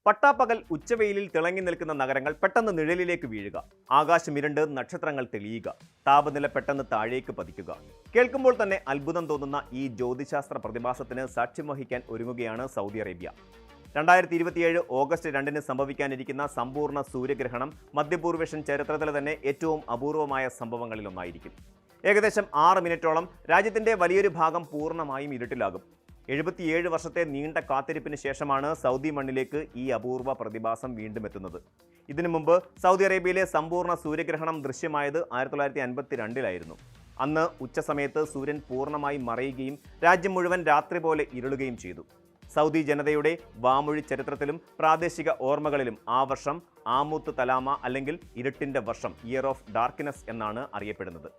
പട്ടാപ്പകൽ ഉച്ചവെയിലിൽ തിളങ്ങി നിൽക്കുന്ന നഗരങ്ങൾ പെട്ടെന്ന് നിഴലിലേക്ക് വീഴുക, ആകാശം ഇരുണ്ട് നക്ഷത്രങ്ങൾ തെളിയുക, താപനില പെട്ടെന്ന് താഴേക്ക് പതിക്കുക. കേൾക്കുമ്പോൾ തന്നെ അത്ഭുതം തോന്നുന്ന ഈ ജ്യോതിശാസ്ത്ര പ്രതിഭാസത്തിന് സാക്ഷ്യം വഹിക്കാൻ ഒരുങ്ങുകയാണ് സൗദി അറേബ്യ. 2027 ഓഗസ്റ്റ് 2-ന് സംഭവിക്കാനിരിക്കുന്ന സമ്പൂർണ്ണ സൂര്യഗ്രഹണം മധ്യപൂർവേഷ്യൻ ചരിത്രത്തിലെ തന്നെ ഏറ്റവും അപൂർവമായ സംഭവങ്ങളിലൊന്നായിരിക്കും. ഏകദേശം 6 മിനിറ്റോളം രാജ്യത്തിന്റെ വലിയൊരു ഭാഗം പൂർണ്ണമായും ഇരുട്ടിലാകും. 77 വർഷത്തെ നീണ്ട കാത്തിരിപ്പിന് ശേഷമാണ് സൗദി മണ്ണിലേക്ക് ഈ അപൂർവ പ്രതിഭാസം വീണ്ടും എത്തുന്നത്. ഇതിനു മുമ്പ് സൗദി അറേബ്യയിലെ സമ്പൂർണ്ണ സൂര്യഗ്രഹണം ദൃശ്യമായത് 1952-ലായിരുന്നു. അന്ന് ഉച്ചസമയത്ത് സൂര്യൻ പൂർണ്ണമായി മറയുകയും രാജ്യം മുഴുവൻ രാത്രി പോലെ ഇരുളുകയും ചെയ്തു. സൗദി ജനതയുടെ വാമൊഴി ചരിത്രത്തിലും പ്രാദേശിക ഓർമ്മകളിലും ആ വർഷം ആമൂത്ത് തലാമ അല്ലെങ്കിൽ ഇരുട്ടിന്റെ വർഷം, ഇയർ ഓഫ് ഡാർക്ക്നെസ് എന്നാണ് അറിയപ്പെടുന്നത്.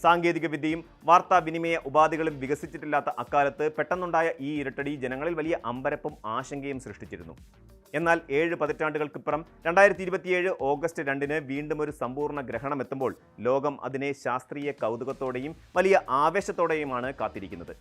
സാങ്കേതിക വിദ്യയും വാർത്താവിനിമയ ഉപാധികളും വികസിച്ചിട്ടില്ലാത്ത അക്കാലത്ത് പെട്ടെന്നുണ്ടായ ഈ ഇരുട്ടടി ജനങ്ങളിൽ വലിയ അമ്പരപ്പും ആശങ്കയും സൃഷ്ടിച്ചിരുന്നു. എന്നാൽ 7 പതിറ്റാണ്ടുകൾക്കിപ്പുറം 2027 ഓഗസ്റ്റ് 2-ന് വീണ്ടും ഒരു സമ്പൂർണ്ണ ഗ്രഹണം എത്തുമ്പോൾ ലോകം അതിനെ ശാസ്ത്രീയ കൗതുകത്തോടെയും വലിയ ആവേശത്തോടെയുമാണ് കാത്തിരിക്കുന്നത്.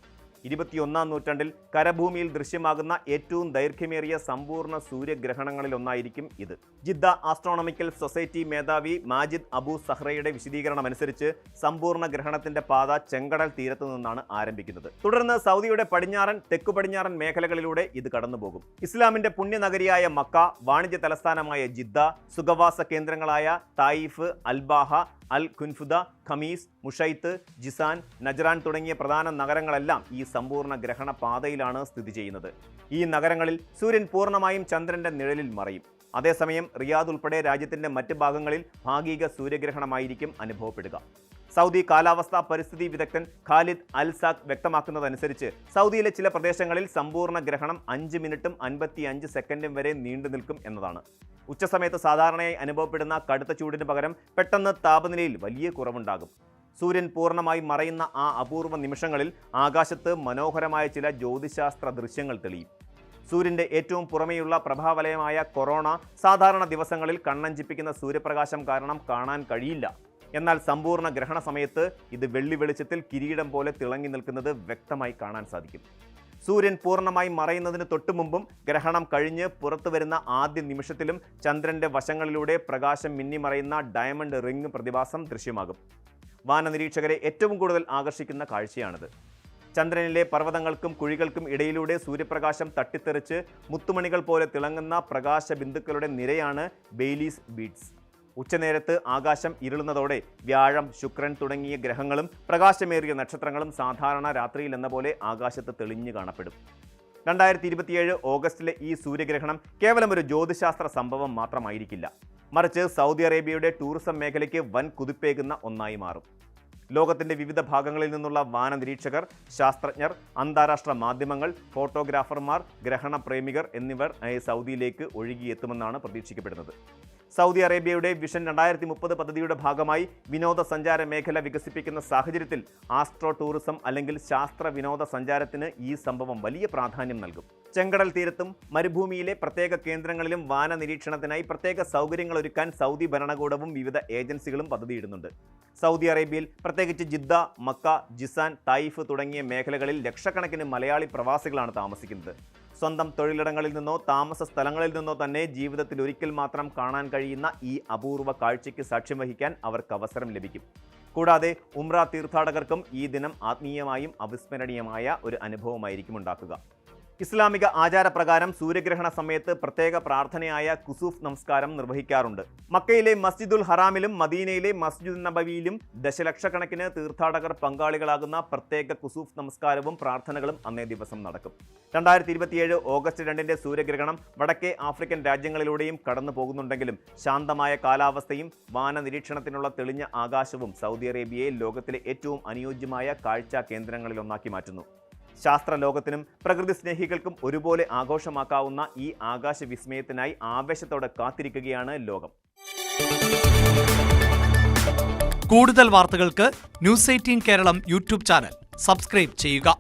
21-ാം നൂറ്റാണ്ടിൽ കരഭൂമിയിൽ ദൃശ്യമാകുന്ന ഏറ്റവും ദൈർഘ്യമേറിയ സമ്പൂർണ്ണ സൂര്യഗ്രഹണങ്ങളിലൊന്നായിരിക്കും ഇത്. ജിദ്ദ ആസ്ട്രോണമിക്കൽ സൊസൈറ്റി മേധാവി മാജിദ് അബു സഹ്റയുടെ വിശദീകരണമനുസരിച്ച് സമ്പൂർണ്ണ ഗ്രഹണത്തിന്റെ പാത ചെങ്കടൽ തീരത്തു നിന്നാണ് ആരംഭിക്കുന്നത്. തുടർന്ന് സൗദിയുടെ പടിഞ്ഞാറൻ, തെക്കു പടിഞ്ഞാറൻ മേഖലകളിലൂടെ ഇത് കടന്നുപോകും. ഇസ്ലാമിന്റെ പുണ്യനഗരിയായ മക്ക, വാണിജ്യ തലസ്ഥാനമായ ജിദ്ദ, സുഖവാസ കേന്ദ്രങ്ങളായ Taif, Al Baha, Al Qunfudhah, Khamis, Mushait, Jizan, Najran തുടങ്ങിയ പ്രധാന നഗരങ്ങളെല്ലാം ഈ സമ്പൂർണ്ണ ഗ്രഹണ പാതയിലാണ് സ്ഥിതി ചെയ്യുന്നത്. ഈ നഗരങ്ങളിൽ സൂര്യൻ പൂർണ്ണമായും ചന്ദ്രന്റെ നിഴലിൽ മറയും. അതേസമയം റിയാദ് ഉൾപ്പെടെ രാജ്യത്തിന്റെ മറ്റ് ഭാഗങ്ങളിൽ ഭാഗിക സൂര്യഗ്രഹണമായിരിക്കും അനുഭവപ്പെടുക. സൗദി കാലാവസ്ഥാ പരിസ്ഥിതി വിദഗ്ധൻ ഖാലിദ് അൽസാഖ് വ്യക്തമാക്കുന്നതനുസരിച്ച് സൗദിയിലെ ചില പ്രദേശങ്ങളിൽ സമ്പൂർണ്ണ ഗ്രഹണം 5 മിനിറ്റും 55 സെക്കൻഡും വരെ നീണ്ടു നിൽക്കും എന്നതാണ്. ഉച്ചസമയത്ത് സാധാരണയായി അനുഭവപ്പെടുന്ന കടുത്ത ചൂടിന് പകരം പെട്ടെന്ന് താപനിലയിൽ വലിയ കുറവുണ്ടാകും. സൂര്യൻ പൂർണ്ണമായി മറയുന്ന ആ അപൂർവ നിമിഷങ്ങളിൽ ആകാശത്ത് മനോഹരമായ ചില ജ്യോതിശാസ്ത്ര ദൃശ്യങ്ങൾ തെളിയും. സൂര്യന്റെ ഏറ്റവും പുറമെയുള്ള പ്രഭാവലയമായ കൊറോണ സാധാരണ ദിവസങ്ങളിൽ കണ്ണഞ്ചിപ്പിക്കുന്ന സൂര്യപ്രകാശം കാരണം കാണാൻ കഴിയില്ല. എന്നാൽ സമ്പൂർണ്ണ ഗ്രഹണ സമയത്ത് ഇത് വെള്ളി വെളിച്ചത്തിൽ കിരീടം പോലെ തിളങ്ങി നിൽക്കുന്നത് വ്യക്തമായി കാണാൻ സാധിക്കും. സൂര്യൻ പൂർണ്ണമായി മറയുന്നതിന് തൊട്ടു മുമ്പും ഗ്രഹണം കഴിഞ്ഞ് പുറത്തു വരുന്ന ആദ്യ നിമിഷത്തിലും ചന്ദ്രന്റെ വശങ്ങളിലൂടെ പ്രകാശം മിന്നിമറയുന്ന ഡയമണ്ട് റിംഗ് പ്രതിഭാസം ദൃശ്യമാകും. വാനനിരീക്ഷകരെ ഏറ്റവും കൂടുതൽ ആകർഷിക്കുന്ന കാഴ്ചയാണിത്. ചന്ദ്രനിലെ പർവ്വതങ്ങൾക്കും കുഴികൾക്കും ഇടയിലൂടെ സൂര്യപ്രകാശം തട്ടിത്തെറിച്ച് മുത്തുമണികൾ പോലെ തിളങ്ങുന്ന പ്രകാശ ബിന്ദുക്കളുടെ നിരയാണ് ബെയ്ലീസ് ബീഡ്സ്. ഉച്ചനേരത്ത് ആകാശം ഇരുളുന്നതോടെ വ്യാഴം, ശുക്രൻ തുടങ്ങിയ ഗ്രഹങ്ങളും പ്രകാശമേറിയ നക്ഷത്രങ്ങളും സാധാരണ രാത്രിയിൽ എന്ന പോലെ ആകാശത്ത് തെളിഞ്ഞു കാണപ്പെടും. 2027 ഓഗസ്റ്റിലെ ഈ സൂര്യഗ്രഹണം കേവലം ഒരു ജ്യോതിശാസ്ത്ര സംഭവം മാത്രമായിരിക്കില്ല, മറിച്ച് സൗദി അറേബ്യയുടെ ടൂറിസം മേഖലയ്ക്ക് വൻ കുതിപ്പേകുന്ന ഒന്നായി മാറും. ലോകത്തിന്റെ വിവിധ ഭാഗങ്ങളിൽ നിന്നുള്ള വാനനിരീക്ഷകർ, ശാസ്ത്രജ്ഞർ, അന്താരാഷ്ട്ര മാധ്യമങ്ങൾ, ഫോട്ടോഗ്രാഫർമാർ, ഗ്രഹണ പ്രേമികർ എന്നിവർ സൗദിയിലേക്ക് ഒഴുകിയെത്തുമെന്നാണ് പ്രതീക്ഷിക്കപ്പെടുന്നത്. സൗദി അറേബ്യയുടെ വിഷൻ 2030 പദ്ധതിയുടെ ഭാഗമായി വിനോദസഞ്ചാര മേഖല വികസിപ്പിക്കുന്ന സാഹചര്യത്തിൽ ആസ്ട്രോ ടൂറിസം അല്ലെങ്കിൽ ശാസ്ത്ര വിനോദസഞ്ചാരത്തിന് ഈ സംഭവം വലിയ പ്രാധാന്യം നൽകും. ചെങ്കടൽ തീരത്തും മരുഭൂമിയിലെ പ്രത്യേക കേന്ദ്രങ്ങളിലും വാന നിരീക്ഷണത്തിനായി പ്രത്യേക സൗകര്യങ്ങൾ ഒരുക്കാൻ സൗദി ഭരണകൂടവും വിവിധ ഏജൻസികളും പദ്ധതിയിടുന്നുണ്ട്. സൗദി അറേബ്യയിൽ പ്രത്യേകിച്ച് ജിദ്ദ, മക്ക, ജിസാൻ, തായിഫ് തുടങ്ങിയ മേഖലകളിൽ ലക്ഷക്കണക്കിന് മലയാളി പ്രവാസികളാണ് താമസിക്കുന്നത്. സ്വന്തം തൊഴിലിടങ്ങളിൽ നിന്നോ താമസ സ്ഥലങ്ങളിൽ നിന്നോ തന്നെ ജീവിതത്തിൽ ഒരിക്കൽ മാത്രം കാണാൻ കഴിയുന്ന ഈ അപൂർവ കാഴ്ചയ്ക്ക് സാക്ഷ്യം വഹിക്കാൻ അവർക്ക് അവസരം ലഭിക്കും. കൂടാതെ ഉംറ തീർത്ഥാടകർക്കും ഈ ദിനം ആത്മീയമായും അവിസ്മരണീയമായ ഒരു അനുഭവമായിരിക്കും ഉണ്ടാക്കുക. ഇസ്ലാമിക ആചാരപ്രകാരം സൂര്യഗ്രഹണ സമയത്ത് പ്രത്യേക പ്രാർത്ഥനയായ കുസൂഫ് നമസ്കാരം നിർവഹിക്കാറുണ്ട്. മക്കയിലെ മസ്ജിദുൽ ഹറാമിലും മദീനയിലെ മസ്ജിദ് നബവിയിലും ദശലക്ഷക്കണക്കിന് തീർത്ഥാടകർ പങ്കാളികളാകുന്ന പ്രത്യേക കുസൂഫ് നമസ്കാരവും പ്രാർത്ഥനകളും അന്നേ ദിവസം നടക്കും. 2027 ഓഗസ്റ്റ് 2-ന്റെ സൂര്യഗ്രഹണം വടക്കേ ആഫ്രിക്കൻ രാജ്യങ്ങളിലൂടെയും കടന്നു പോകുന്നുണ്ടെങ്കിലും ശാന്തമായ കാലാവസ്ഥയും വാനനിരീക്ഷണത്തിനുള്ള തെളിഞ്ഞ ആകാശവും സൗദി അറേബ്യയെ ലോകത്തിലെ ഏറ്റവും അനുയോജ്യമായ കാഴ്ചാ കേന്ദ്രങ്ങളിലൊന്നാക്കി മാറ്റുന്നു. ശാസ്ത്രലോകത്തിനും പ്രകൃതി സ്നേഹികൾക്കും ഒരുപോലെ ആഘോഷമാക്കാവുന്ന ഈ ആകാശ വിസ്മയത്തിനായി ആവേശത്തോടെ കാത്തിരിക്കുകയാണ് ലോകം. കൂടുതൽ വാർത്തകൾക്ക് news 18 Keralam YouTube channel subscribe ചെയ്യുക.